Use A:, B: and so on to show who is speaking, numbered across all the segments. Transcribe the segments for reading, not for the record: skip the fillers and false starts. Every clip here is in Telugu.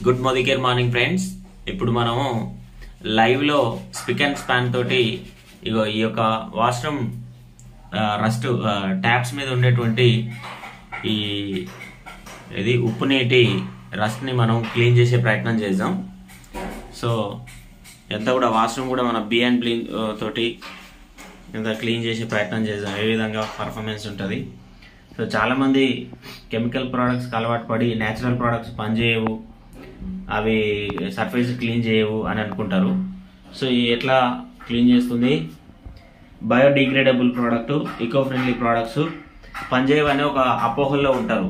A: Good morning friends. ఇప్పుడు మనము లైవ్ లో స్పిక్ అండ్ స్పాన్ తోటి ఇగో ఈ యొక్క వాష్రూమ్ రస్ట్ ట్యాప్స్ మీద ఉండేటువంటి ఇది ఉప్పు నీటి రస్ట్ ని మనం క్లీన్ చేసే ప్రయత్నం చేద్దాం. సో ఎంత కూడా వాష్రూమ్ కూడా మన బిఎన్ క్లీన్ తోటి ఎంత క్లీన్ చేసే ప్రయత్నం చేద్దాం, ఏ విధంగా పర్ఫార్మెన్స్ ఉంటుంది. సో చాలామంది కెమికల్ ప్రోడక్ట్స్కి అలవాటు పడి న్యాచురల్ ప్రోడక్ట్స్ పనిచేయవు, అవి సర్ఫేస్ క్లీన్ చేయవు అని అనుకుంటారు. సో ఎట్లా క్లీన్ చేస్తుంది? Biodegradable product, eco friendly products పనిచేయవు అనే ఒక అపోహల్లో ఉంటారు.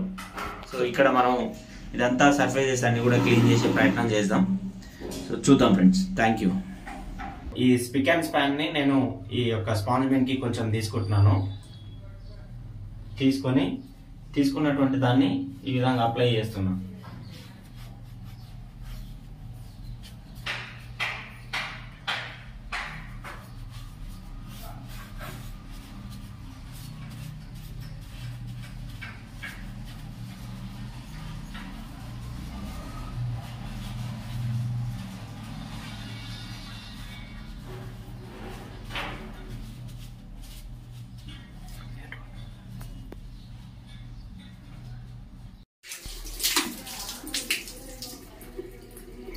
A: సో ఇక్కడ మనం ఇదంతా సర్ఫేసెస్ అన్ని కూడా క్లీన్ చేసే ప్రయత్నం చేద్దాం. సో చూద్దాం ఫ్రెండ్స్. Thank you. ఈ స్పిక్ అండ్ స్పాన్ని నేను ఈ యొక్క స్పాంజ్ కి కొంచెం తీసుకుంటున్నాను. తీసుకున్నటువంటి దాన్ని ఈ విధంగా అప్లై చేస్తున్నాను.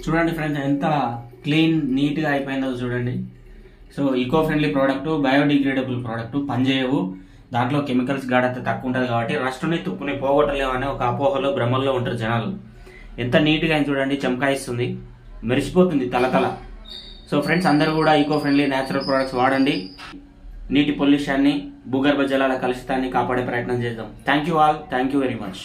A: చూడండి ఫ్రెండ్స్, ఎంత క్లీన్ నీట్గా అయిపోయిందో చూడండి. So eco friendly product, biodegradable product, పనిచేయవు, దాంట్లో కెమికల్స్ గాఢత తక్కువ ఉంటుంది కాబట్టి రస్టుని తుప్పుని పోగొట్టలేము అనే ఒక అపోహలో భ్రమల్లో ఉంటారు జనాలు. ఎంత నీట్గా అయిన చూడండి, చమకాయిస్తుంది, మెరిసిపోతుంది తలతల. సో ఫ్రెండ్స్, అందరూ కూడా ఈకో ఫ్రెండ్లీ న్యాచురల్ ప్రోడక్ట్స్ వాడండి. నీటి పొల్యూషన్ని, భూగర్భ జలాల కలుషితాన్ని కాపాడే ప్రయత్నం చేద్దాం. Thank you all. Thank you very much.